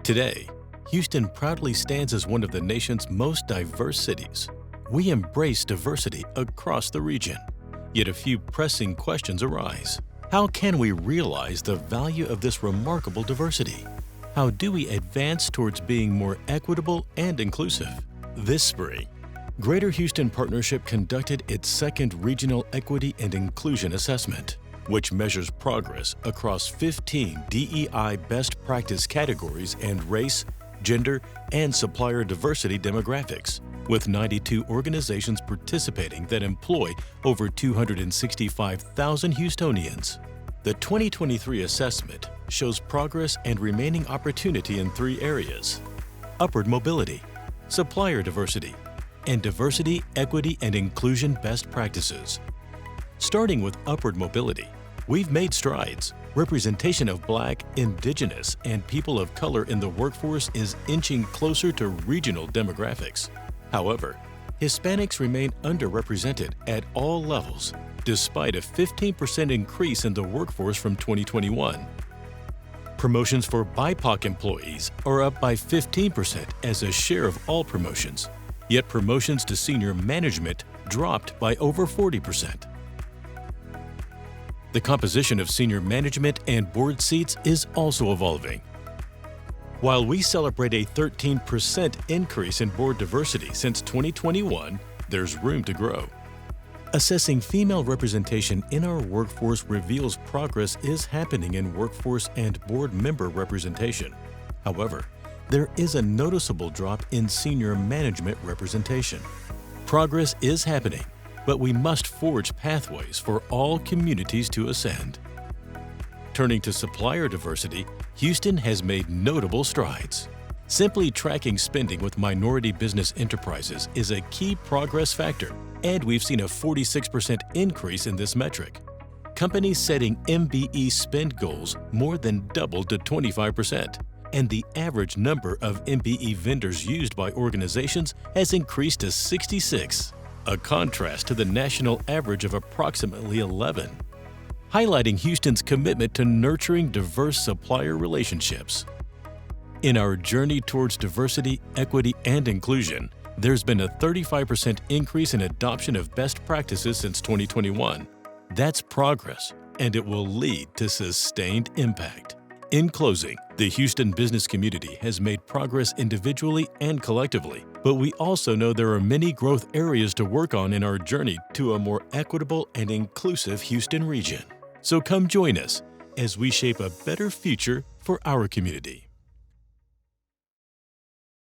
Today, Houston proudly stands as one of the nation's most diverse cities. We embrace diversity across the region. Yet a few pressing questions arise. How can we realize the value of this remarkable diversity? How do we advance towards being more equitable and inclusive? This spring, Greater Houston Partnership conducted its second Regional Equity and Inclusion Assessment, which measures progress across 15 DEI best practice categories and race, gender, and supplier diversity demographics, with 92 organizations participating that employ over 265,000 Houstonians. The 2023 assessment shows progress and remaining opportunity in 3 areas: upward mobility, supplier diversity, and diversity, equity, and inclusion best practices. Starting with upward mobility, we've made strides. Representation of Black, Indigenous, and people of color in the workforce is inching closer to regional demographics. However, Hispanics remain underrepresented at all levels, despite a 15% increase in the workforce from 2021. Promotions for BIPOC employees are up by 15% as a share of all promotions, yet promotions to senior management dropped by over 40%. The composition of senior management and board seats is also evolving. While we celebrate a 13% increase in board diversity since 2021, there's room to grow. Assessing female representation in our workforce reveals progress is happening in workforce and board member representation. However, there is a noticeable drop in senior management representation. Progress is happening, but we must forge pathways for all communities to ascend. Turning to supplier diversity, Houston has made notable strides. Simply tracking spending with minority business enterprises is a key progress factor, and we've seen a 46% increase in this metric. Companies setting MBE spend goals more than doubled to 25%, and the average number of MBE vendors used by organizations has increased to 66, a contrast to the national average of approximately 11, highlighting Houston's commitment to nurturing diverse supplier relationships. In our journey towards diversity, equity, and inclusion, there's been a 35% increase in adoption of best practices since 2021. That's progress, and it will lead to sustained impact. In closing, the Houston business community has made progress individually and collectively, but we also know there are many growth areas to work on in our journey to a more equitable and inclusive Houston region. So come join us as we shape a better future for our community.